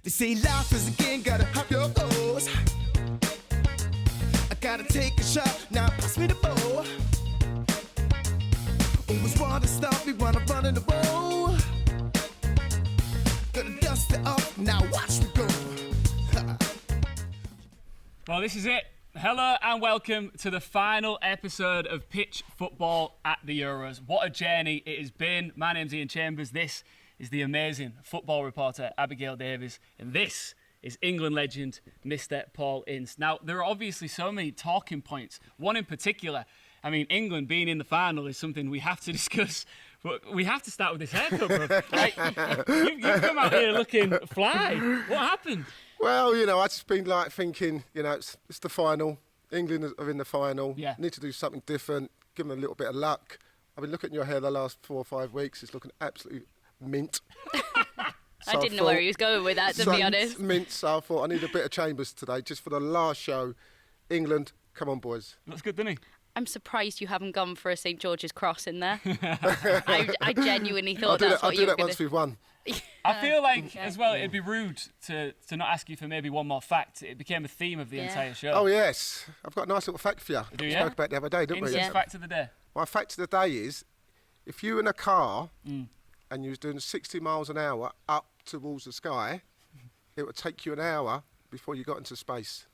They say life is a game, gotta have your goals. I gotta take a shot, now pass me the ball. Always wanna stop me when I'm running the ball. Gonna dust it off, now watch me go. Well, this is it. Hello and welcome to the final episode of Pitch Football at the Euros. What a journey it has been. My name's Ian Chambers. This is the amazing football reporter, Abigail Davies. And this is England legend, Mr. Paul Ince. Now, there are obviously so many talking points. One in particular, I mean, England being in the final is something we have to discuss. But we have to start with this haircut, bro. Like, you've come out here looking fly. What happened? Well, you know, I've just been like thinking, you know, it's the final. England are in the final. Yeah. Need to do something different. Give them a little bit of luck. I've been looking at your hair the last 4 or 5 weeks. It's looking absolutely mint. I didn't know where he was going with that, to be honest. Mint, so I thought I need a bit of Chambers today, just for the last show. England, come on, boys. Looks good, doesn't he? I'm surprised you haven't gone for a St George's cross in there. I genuinely thought that's what you were I'll do that once we've won. I feel like, as well, it'd be rude to not ask you for maybe one more fact. It became a theme of the entire show. Oh, yes. I've got a nice little fact for you. Do We you? spoke about it the other day, didn't we? Ince's fact of the day. My fact of the day is, if you were in a car and you was doing 60 miles an hour up towards the sky, it would take you an hour before you got into space.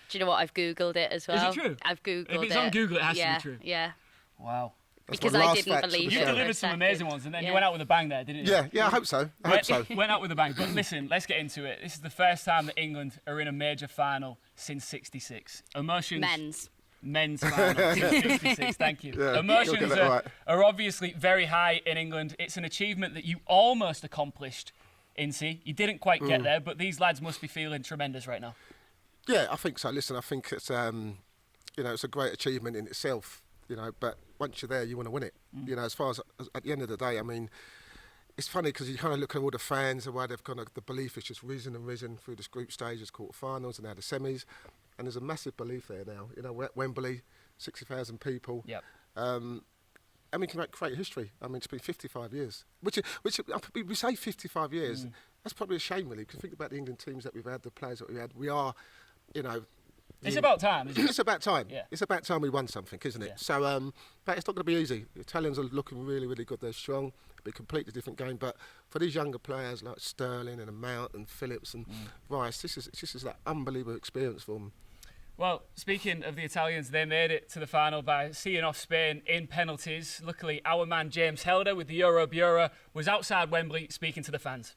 Do you know what? I've Googled it as well. Is it true? I've Googled it. If it's on Google, it has to be true. Yeah. Wow. That's Because my I last didn't fact for believe the You it. show. delivered some amazing ones, and then you Yeah. went out with a bang there, didn't you? Yeah, I hope so. I hope so. Went out with a bang. But listen, let's get into it. This is the first time that England are in a major final since '66. Emotions. Men's final since '66. Thank you. Yeah, Emotions you'll get that right. are obviously very high in England. It's an achievement that you almost accomplished, Ince. You didn't quite get there, but these lads must be feeling tremendous right now. Yeah, I think so. Listen, I think it's you know, it's a great achievement in itself. You know, but once you're there, you want to win it. You know, as far as at the end of the day, I mean, it's funny because you kind of look at all the fans and why they've kind of the belief has just risen and risen through this group stages, quarterfinals, and now the semis, and there's a massive belief there now. You know, we're at Wembley, 60,000 people. Yep. And we can create history. I mean, it's been 55 years, which we say 55 years. That's probably a shame, really, because think about the England teams that we've had, the players that we had. We are, you know. It's about time, isn't it? It's about time. Yeah. It's about time we won something, isn't it? Yeah. So, but it's not going to be easy. The Italians are looking really, really good. They're strong. It'll be a completely different game. But for these younger players like Sterling and Mount and Phillips and Rice, this is that unbelievable experience for them. Well, speaking of the Italians, they made it to the final by seeing off Spain in penalties. Luckily, our man James Helder with the Euro Bureau was outside Wembley speaking to the fans.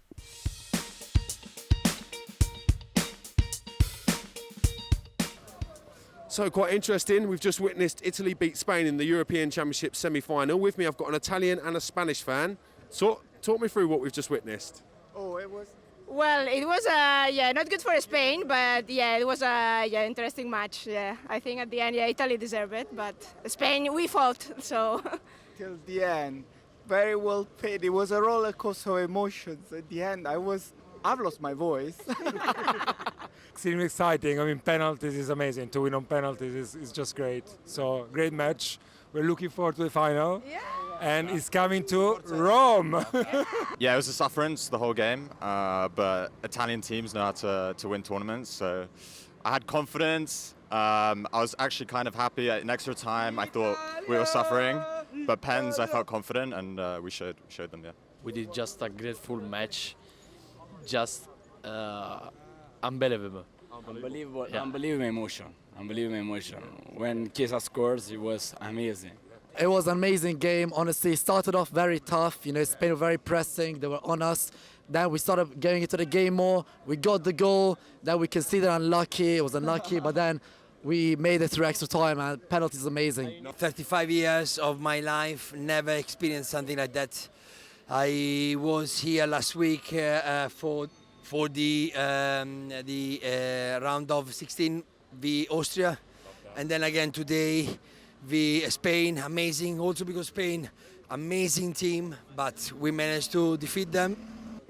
So quite interesting, we've just witnessed Italy beat Spain in the European Championship semi-final. With me I've got an Italian and a Spanish fan. So talk me through what we've just witnessed. Well, it was not good for Spain, but it was a interesting match. Yeah, I think at the end, Italy deserved it, but Spain we fought. So Till the end, very well played. It was a roller coaster of emotions. At the end, I've lost my voice. Extremely exciting. I mean, penalties is amazing. To win on penalties is just great. So, great match. We're looking forward to the final. Yeah. And it's coming to Rome. Yeah, it was a sufferance the whole game, but Italian teams know how to win tournaments. So I had confidence. I was actually kind of happy. In extra time, I thought we were suffering, but pens, I felt confident, and we showed them, yeah. We did just a grateful match, just unbelievable. Unbelievable emotion. When Chiesa scores, it was amazing. It was an amazing game. Honestly, it started off very tough. You know, Spain were very pressing. They were on us. Then we started going into the game more. We got the goal. Then we considered unlucky. It was unlucky, but then we made it through extra time, and penalties amazing. 35 years of my life, never experienced something like that. I was here last week for the round of 16 v Austria, and then again today v Spain. Amazing, also because Spain, amazing team, but we managed to defeat them.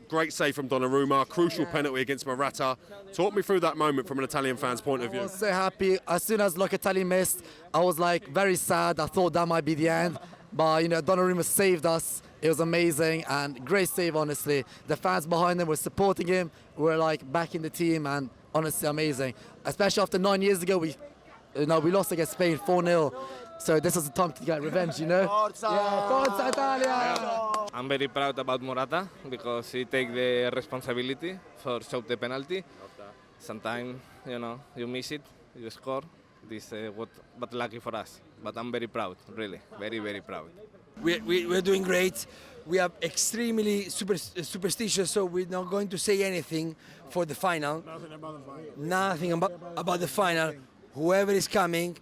Great save from Donnarumma, crucial penalty against Morata. Talk me through that moment from an Italian fan's point of view. I was so happy. As soon as Locatelli missed, I was like very sad. I thought that might be the end. But, you know, Donnarumma saved us. It was amazing and great save, honestly. The fans behind him were supporting him. We were like backing the team, and honestly amazing. Especially after 9 years ago, we lost against Spain 4-0. So this was the time to get revenge, you know? Forza! Yeah, Forza Italia! I'm very proud about Morata because he take the responsibility for shot the penalty. Sometimes, you miss it, you score. This but lucky for us. But I'm very proud, really, very, very proud. We're doing great. We are extremely superstitious, so we're not going to say anything for the final. Nothing about the final. Whoever is coming,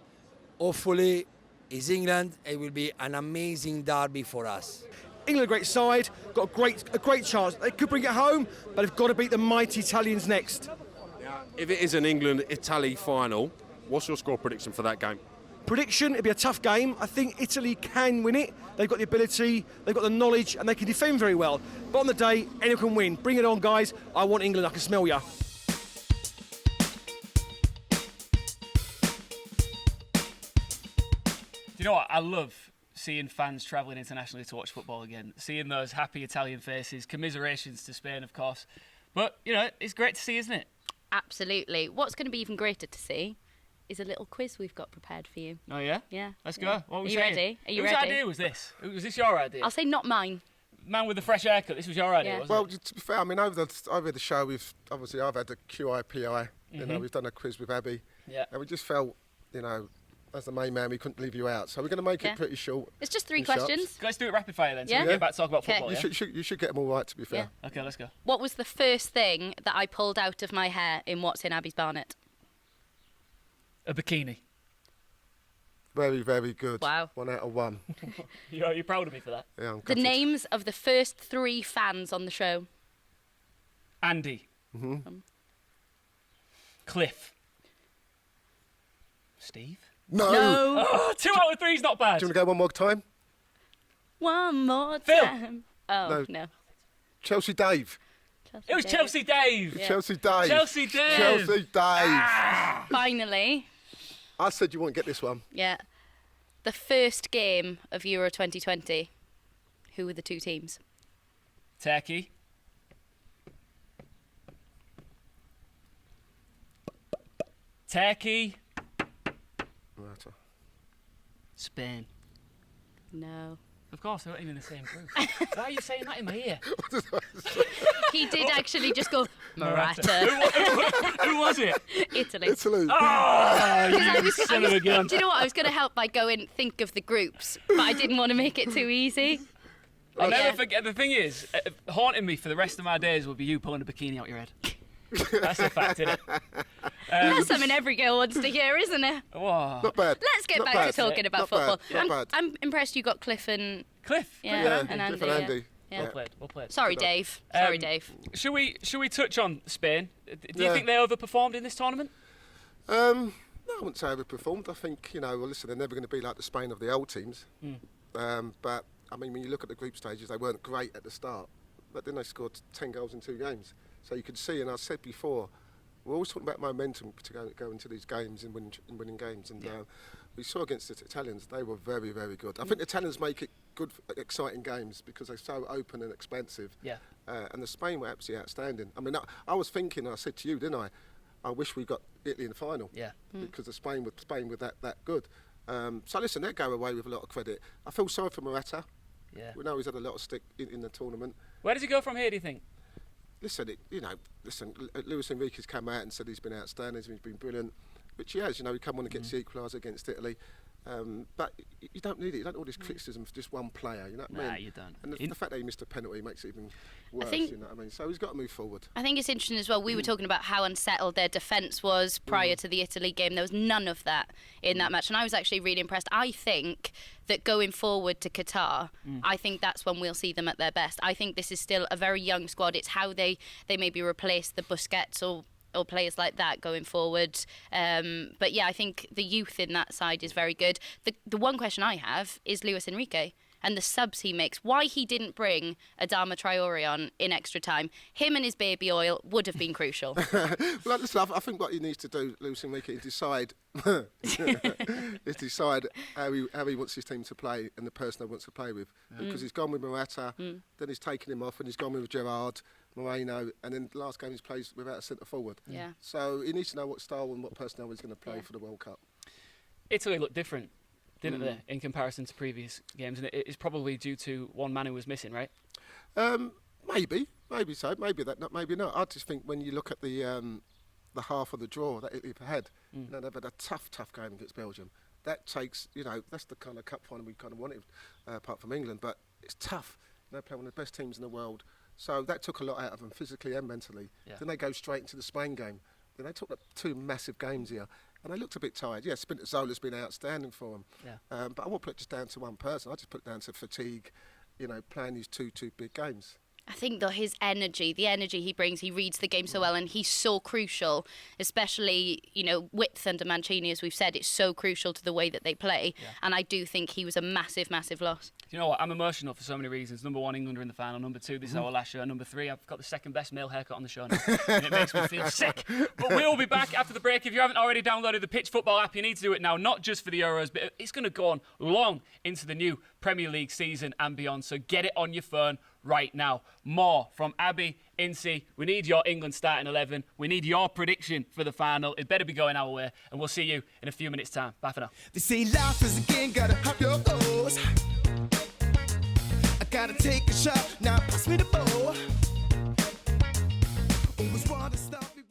hopefully, is England. It will be an amazing derby for us. England, a great side, got a great chance. They could bring it home, but they've got to beat the mighty Italians next. If it is an England-Italy final, what's your score prediction for that game? Prediction, it'll be a tough game. I think Italy can win it. They've got the ability, they've got the knowledge, and they can defend very well. But on the day, anyone can win. Bring it on, guys. I want England. I can smell ya. Do you know what? I love seeing fans travelling internationally to watch football again. Seeing those happy Italian faces. Commiserations to Spain, of course. But, it's great to see, isn't it? Absolutely. What's going to be even greater to see is a little quiz we've got prepared for you. Oh, yeah? Yeah. Let's yeah. go. What were we Are you saying? ready? Are you Whose ready? idea was this? Was this your idea? I'll say not mine. Man with the fresh haircut, this was your idea, Yeah. wasn't Well, it? to be fair, I mean, over the show, I've had the QIPI. We've done a quiz with Abby. Yeah. And we just felt, as the main man, we couldn't leave you out. So we're going to make it pretty short. It's just 3 and sharp. questions. Let's do it rapid fire then, so Yeah? we can get back to talk about Okay. football, yeah? You should get them all right, to be fair. Yeah. Okay, let's go. What was the first thing that I pulled out of my hair in What's in Abby's Barnet? A bikini. Very, very good. Wow. 1 out of 1. You're proud of me for that? Yeah, I'm The gutted. names of the first 3 fans on the show. Andy. Cliff. Steve? No. Oh, 2 out of 3 is not bad. Do you want to go one more time? One more Phil. time. Oh, no. Chelsea Dave. It was Chelsea Dave. Yeah. Chelsea Dave. Chelsea Dave. Chelsea Dave. Finally, I said you won't get this one. yeah. The first game of Euro 2020. Who were the 2 teams? Turkey. Turkey. Right. Spain. No. Of course, they weren't even in the same group. Why are you saying that in my ear? He did actually just go, Morata. Who was it? Italy. Italy. Oh, you Do son of a gun. you know what? I was going to help by going think of the groups, but I didn't want to make it too easy. I'll Yeah. never forget. The thing is, haunting me for the rest of my days will be you pulling a bikini out your head. That's a fact, isn't it? That's something every girl wants to hear, isn't it? Whoa. Not bad. Let's get Not back bad. to talking about Not bad. football. Not bad. I'm impressed you got Cliff and Cliff. yeah, Yeah, and Andy. Cliff and Andy. Yeah. Well played. Well played. Sorry, Dave. Sorry, Dave. Should we touch on Spain? Do you Yeah. think they overperformed in this tournament? No, I wouldn't say overperformed. I think, listen, they're never going to be like the Spain of the old teams. But, I mean, when you look at the group stages, they weren't great at the start. But then they scored 10 goals in 2 games. So you could see, and I said before, we're always talking about momentum to go into these games and winning games. And we saw against the Italians, they were very, very good. I think the Italians make it good, exciting games because they're so open and expansive. Yeah. And the Spain were absolutely outstanding. I mean, I was thinking, I said to you, didn't I wish we got Italy in the final. Yeah. Because the Spain were that good. So listen, they go away with a lot of credit. I feel sorry for Morata. Yeah. We know he's had a lot of stick in the tournament. Where does he go from here, do you think? Listen, Luis Enrique's come out and said he's been outstanding, he's been brilliant, which he has. He come on and gets the equaliser against Italy. But you don't need it. You don't need all this criticism for just one player. You know what I mean? Nah, you don't. And the fact that he missed a penalty makes it even worse. think- You know what I mean? So he's got to move forward. I think it's interesting as well. We were talking about how unsettled their defence was prior to the Italy game. There was none of that in that match, and I was actually really impressed. I think that going forward to Qatar, I think that's when we'll see them at their best. I think this is still a very young squad. It's how they maybe replace the Busquets or players like that going forward. But yeah, I think the youth in that side is very good. The one question I have is Luis Enrique. and the subs he makes, why he didn't bring Adama Traore on in extra time. Him and his baby oil would have been crucial. Well, listen, I think what he needs to do, Lucy Mika, is decide how he wants his team to play and the person he wants to play with. Because he's gone with Morata, then he's taken him off, and he's gone with Gerrard, Moreno, and then the last game he's played without a centre forward. Yeah. So he needs to know what style and what personnel he's going to play for the World Cup. Italy looked different, didn't they, in comparison to previous games? And it's probably due to one man who was missing, right? Maybe so. Maybe that. Maybe not. I just think when you look at the half of the draw that Italy had, they've had a tough game against Belgium. That takes, that's the kind of cup final we kind of wanted, apart from England. But it's tough. They're playing one of the best teams in the world. So that took a lot out of them, physically and mentally. Yeah. Then they go straight into the Spain game. Then they took up 2 massive games here. And they looked a bit tired. Yeah, Spinazzola's been outstanding for them. Yeah. But I won't put it just down to one person. I just put it down to fatigue, playing these two big games. I think that the energy he brings, he reads the game so well, and he's so crucial, especially, width under Mancini, as we've said, it's so crucial to the way that they play. Yeah. And I do think he was a massive, massive loss. You know what? I'm emotional for so many reasons. Number 1, England are in the final. Number 2, this is our last show. Number 3, I've got the second best male haircut on the show now. And it makes me feel sick. But we'll be back after the break. If you haven't already downloaded the Pitch Football app, you need to do it now, not just for the Euros, but it's going to go on long into the new Premier League season and beyond. So get it on your phone right now. More from Abby, Ince. We need your England starting 11. We need your prediction for the final. It better be going our way. And we'll see you in a few minutes' time. Bye for now. They say life is a game, gotta have your goals. I gotta take a shot, now pass me the ball. Always want to stop me.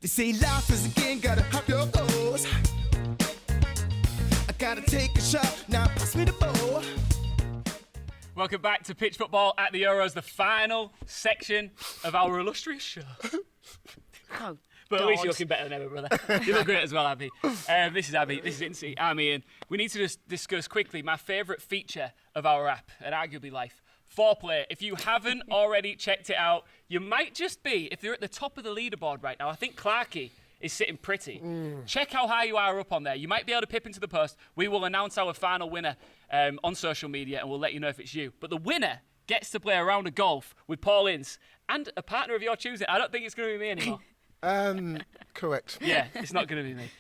They say life is a game, gotta have your goals. I gotta take a shot, now pass me the ball. Welcome back to Pitch Football at the Euros, the final section of our illustrious show. Oh, but at least you're looking better than ever, brother. You look great as well, Abby. This is Abby, this is Ince, I'm Iain. We need to just discuss quickly my favourite feature of our app, and arguably life. Foreplay. If you haven't already checked it out, you might just be, if you're at the top of the leaderboard right now, I think Clarkey is sitting pretty. Check how high you are up on there. You might be able to pip into the post. We will announce our final winner on social media, and we'll let you know if it's you. But the winner gets to play a round of golf with Paul Ince and a partner of your choosing. I don't think it's going to be me anymore. Correct. Yeah, it's not going to be me.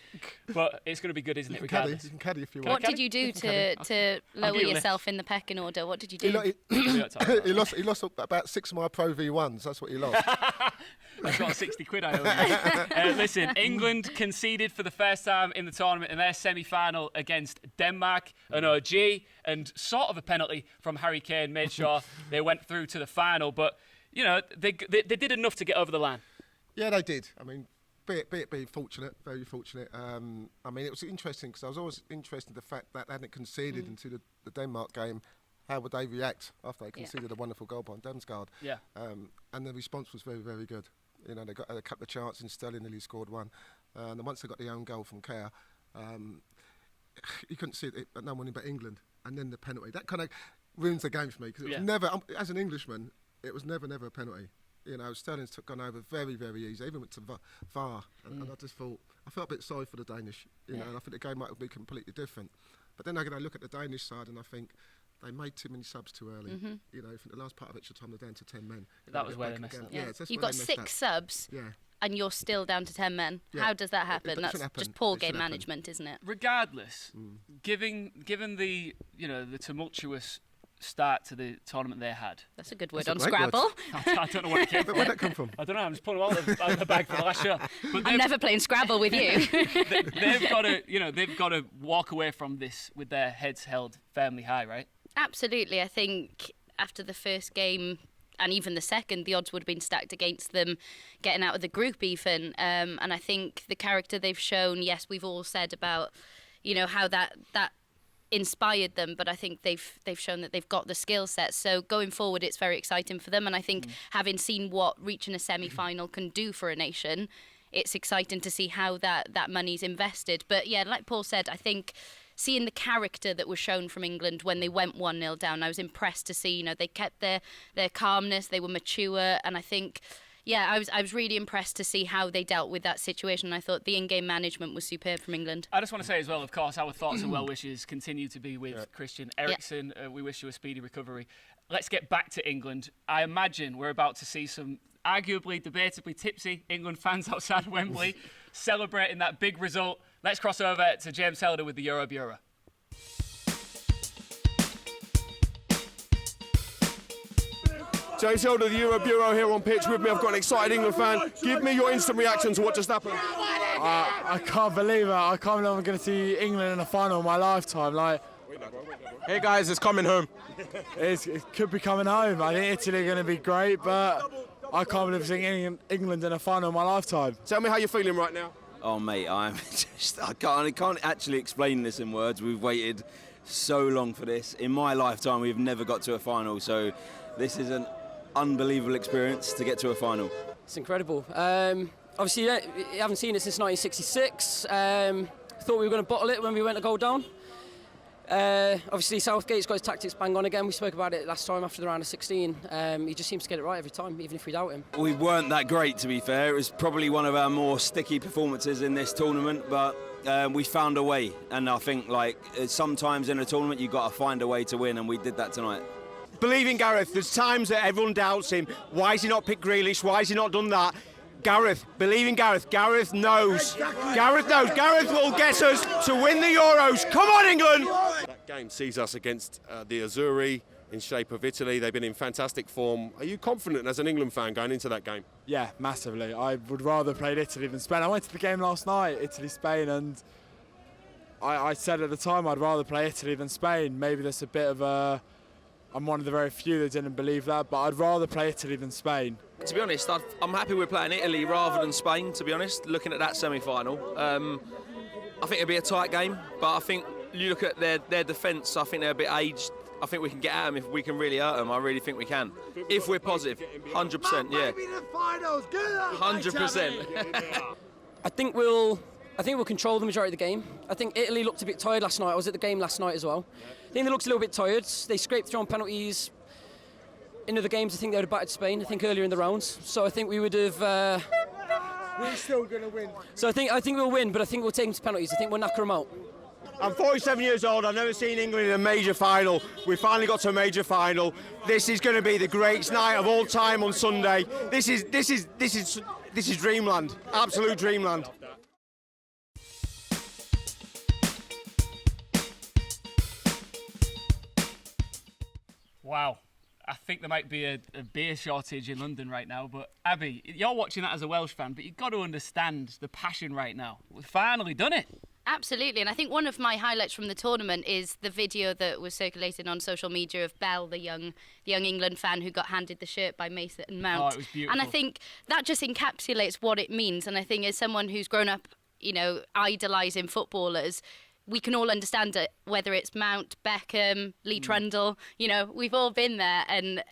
But it's going to be good, isn't it, regardless? You can caddy if you want. What did you do to lower yourself in the pecking order? What did you do? He lost about 6 of my Pro V1s. That's what he lost. I've got 60 quid I owe you. Listen, England conceded for the first time in the tournament in their semi-final against Denmark, an OG, and sort of a penalty from Harry Kane made sure they went through to the final. But, they did enough to get over the line. Yeah, they did. I mean, be it fortunate, very fortunate. It was interesting because I was always interested in the fact that they hadn't conceded into the Denmark game. How would they react after they conceded a wonderful goal by Damsgaard? Yeah. And the response was very, very good. They got a couple of chances and Sterling nearly scored one. And then once they got the own goal from Kerr, you couldn't see it, no one but England. And then the penalty. That kind of ruins the game for me because it was never, as an Englishman, it was never a penalty. Sterling's gone over very, very easy. Even went to VAR, and I just thought I felt a bit sorry for the Danish. And I think the game might be completely different. But then I look at the Danish side, and I think they made too many subs too early. I think the last part of extra time they're down to 10 men. That was where they messed up. Yeah, you've got 6 subs. Yeah. And you're still down to 10 men. Yeah. How does that happen? That's just poor game management, isn't it? Regardless, given the the tumultuous start to the tournament they had. That's a good word on Scrabble. I don't know where it came from. Where'd that come from? I don't know. I'm just pulling them out of the bag for the last show. But I'm never playing Scrabble with you. They've got to walk away from this with their heads held firmly high, right? Absolutely. I think after the first game and even the second, the odds would have been stacked against them getting out of the group even. And I think the character they've shown, yes, we've all said about, how that inspired them, but I think they've shown that they've got the skill set. So going forward, it's very exciting for them. And I think having seen what reaching a semi-final can do for a nation, it's exciting to see how that money's invested. But yeah, like Paul said, I think seeing the character that was shown from England when they went 1-0 down, I was impressed to see, they kept their calmness, they were mature, and I think, yeah, I was really impressed to see how they dealt with that situation. I thought the in-game management was superb from England. I just want to say as well, of course, our thoughts and well wishes continue to be with Christian Eriksen. We wish you a speedy recovery. Let's get back to England. I imagine we're about to see some arguably, debatably tipsy England fans outside Wembley celebrating that big result. Let's cross over to James Helder with the Euro Bureau. James Helder, the Euro Bureau here on pitch with me. I've got an excited England fan. Give me your instant reaction to what just happened. I can't believe it. I can't believe I'm going to see England in the final in my lifetime. Hey guys, it's coming home. It could be coming home. I think Italy are going to be great, but I can't believe seeing England in a final in my lifetime. Tell me how you're feeling right now. Oh mate, I can't actually explain this in words. We've waited so long for this. In my lifetime, we've never got to a final, so this is an unbelievable experience to get to a final. It's incredible. Obviously, you haven't seen it since 1966. Thought we were going to bottle it when we went a goal down. Obviously, Southgate's got his tactics bang on again. We spoke about it last time after the round of 16. He just seems to get it right every time, even if we doubt him. We weren't that great, to be fair. It was probably one of our more sticky performances in this tournament, but we found a way. And I think, sometimes in a tournament, you've got to find a way to win, and we did that tonight. Believe in Gareth. There's times that everyone doubts him. Why has he not picked Grealish? Why has he not done that? Gareth, believe in Gareth. Gareth knows. Gareth knows. Gareth will get us to win the Euros. Come on, England! That game sees us against the Azzurri in shape of Italy. They've been in fantastic form. Are you confident as an England fan going into that game? Yeah, massively. I would rather play Italy than Spain. I went to the game last night, Italy-Spain, and I said at the time I'd rather play Italy than Spain. Maybe there's a bit of a... I'm one of the very few that didn't believe that, but I'd rather play Italy than Spain. To be honest, I'm happy we're playing Italy rather than Spain, to be honest, looking at that semi-final. I think it'll be a tight game, but I think you look at their defence, I think they're a bit aged. I think we can get at them if we can really hurt them. I really think we can. If we're positive, 100%, yeah. 100%. I think we'll control the majority of the game. I think Italy looked a bit tired last night. I was at the game last night as well. I think they looked a little bit tired. They scraped through on penalties. In other games, I think they would have battered Spain, I think earlier in the rounds. So I think we would have... We're still going to win. So I think we'll win, but I think we'll take them to penalties. I think we'll knock them out. I'm 47 years old. I've never seen England in a major final. We finally got to a major final. This is going to be the greatest night of all time on Sunday. This is dreamland. Absolute dreamland. Wow. I think there might be a beer shortage in London right now, but Abby, you're watching that as a Welsh fan, but you've got to understand the passion right now. We've finally done it. Absolutely, and I think one of my highlights from the tournament is the video that was circulated on social media of Belle, the young England fan who got handed the shirt by Mason Mount. Oh, it was beautiful. And I think that just encapsulates what it means, and I think as someone who's grown up, idolising footballers, we can all understand it, whether it's Mount, Beckham, Lee Trundle, we've all been there and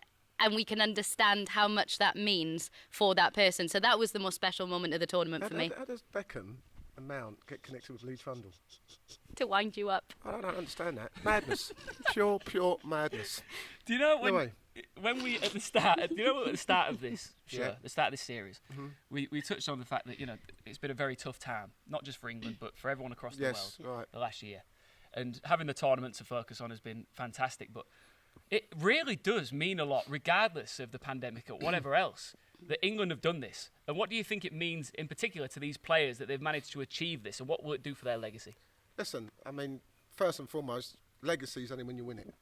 we can understand how much that means for that person. So that was the most special moment of the tournament for me. How does Beckham and Mount get connected with Lee Trundle? To wind you up. I don't understand that. Madness. pure madness. Do you know when we at the start of this show, Yeah. the start of this series, Mhm. we touched on the fact that it's been a very tough time, not just for England but for everyone across the Yes, world right. the last year, and having the tournament to focus on has been fantastic. But it really does mean a lot, regardless of the pandemic or whatever else, that England have done this. And what do you think it means in particular to these players that they've managed to achieve this, and what will it do for their legacy? Listen, I mean, first and foremost, legacy is only when you win it.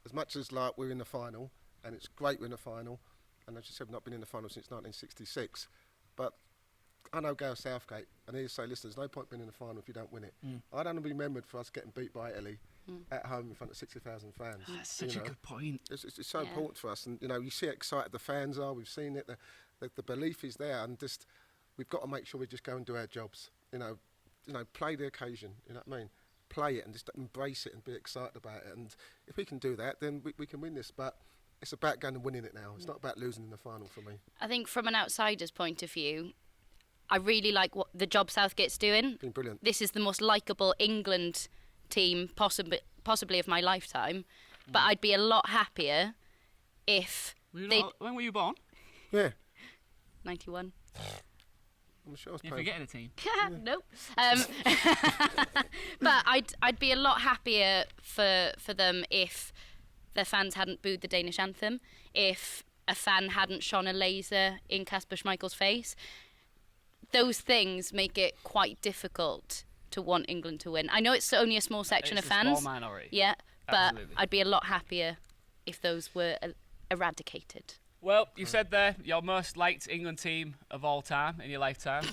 As much as we're in the final, and it's great we're in the final, and as you said, we've not been in the final since 1966, but I know Gareth Southgate, and he'll say, listen, there's no point being in the final if you don't win it. I don't want to be remembered for us getting beat by Italy at home in front of 60,000 fans. Oh, that's such a good point. It's so important for us, and you see how excited the fans are. We've seen it. The belief is there, and just we've got to make sure we just go and do our jobs. Play the occasion. You know what I mean? play it and just embrace it and be excited about it. And if we can do that, then we can win this. But it's about going and winning it now. It's not about losing in the final for me. I think from an outsider's point of view, I really like what the job Southgate's doing. Been brilliant. This is the most likeable England team possibly of my lifetime. But I'd be a lot happier if when were you born? Yeah. 91. I'm sure I was You're playing. forgetting a team. Nope. But I'd be a lot happier for them if their fans hadn't booed the Danish anthem, if a fan hadn't shone a laser in Kasper Schmeichel's face. Those things make it quite difficult to want England to win. I know it's only a small section It's of a fans. small minority. Yeah, Absolutely. but I'd be a lot happier if those were eradicated. Well, you said there your most liked England team of all time in your lifetime.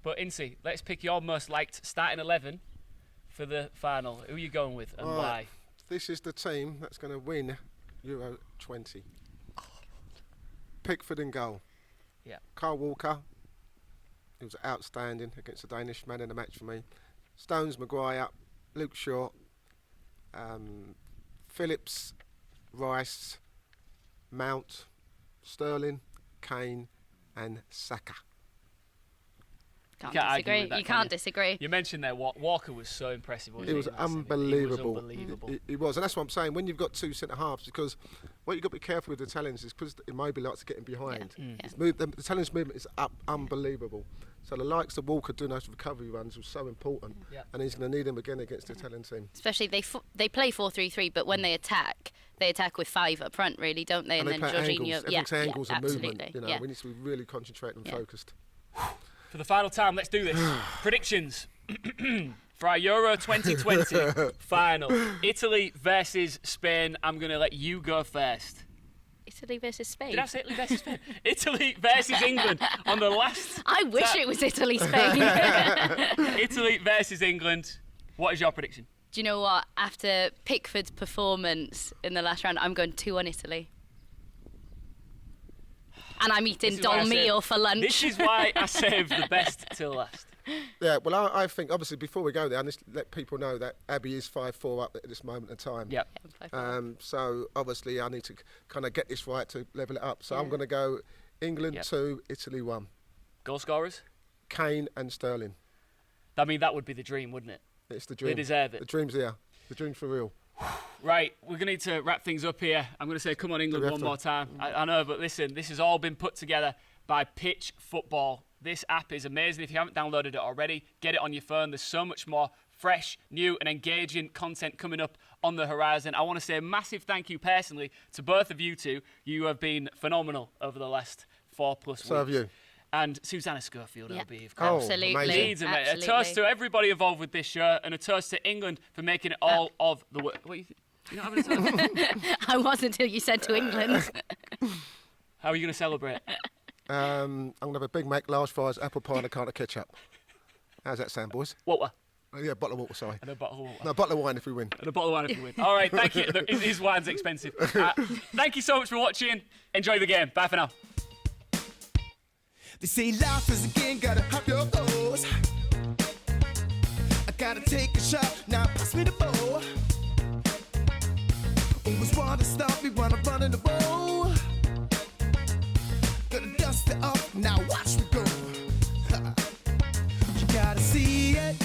But Ince, let's pick your most liked starting 11 for the final. Who are you going with and why? This is the team that's going to win Euro 20. Pickford in goal. Yeah. Kyle Walker. He was outstanding against the Danish, man in the match for me. Stones, Maguire, Luke Shaw, Phillips, Rice, Mount, Sterling, Kane and Saka. Can't You can't argue disagree. with that, You can can't you? disagree. You mentioned there Walker was so impressive. It was unbelievable. He was unbelievable. He was, and that's what I'm saying. When you've got two centre halves, because what you've got to be careful with the Italians is because Immobile likes to get in behind. The Italians' movement is unbelievable. So the likes of Walker doing those recovery runs was so important, and he's going to need them again against the Italian team. Especially they play 4-3-3, but when they attack with 5 up front, really, don't they? And then they play Jorginho, angles. Everything's angles and movement. absolutely. We need to be really concentrated and focused. For the final time, let's do this. Predictions for our Euro 2020 final. Italy versus Spain. I'm going to let you go first. Italy versus Spain. Did I say Italy versus Spain? Italy versus England on the last. I wish it was Italy-Spain. Italy versus England. What is your prediction? Do you know what? After Pickford's performance in the last round, I'm going 2-1 Italy. And I'm eating dolmio for lunch. This is why I saved the best till last. Yeah, well, I think, obviously, before we go there, I just let people know that Abby is 5-4 up at this moment in time. Yep. So, obviously, I need to kind of get this right to level it up. So, I'm going to go England 2, Italy 1. Goal scorers? Kane and Sterling. I mean, that would be the dream, wouldn't it? It's the dream. They deserve it. The dream's here. The dream's for real. Right, we're going to need to wrap things up here. I'm going to say, come on, England, one more time. I know, but listen, this has all been put together by Pitch Football. This app is amazing. If you haven't downloaded it already, get it on your phone. There's so much more fresh, new and engaging content coming up on the horizon. I want to say a massive thank you personally to both of you two. You have been phenomenal over the last 4+ weeks. So have you. And Susanna Schofield, OB, of Oh, course. Absolutely. A toast to everybody involved with this show and a toast to England for making it all of the work. What, you're not having a toast? I was until you said to England. How are you going to celebrate? I'm going to have a Big Mac, large fries, apple pie and a carton of ketchup. How's that sound, boys? Water. Yeah, a bottle of water, sorry. And a bottle of water. No, a bottle of wine if we win. And a bottle of wine if we win. All right, thank you. His wine's expensive. Thank you so much for watching. Enjoy the game. Bye for now. They say life is a game, gotta have your goals. I gotta take a shot, now pass me the ball. Always wanna stop me when I'm running the ball. Gotta dust it off, now watch me go. You gotta see it.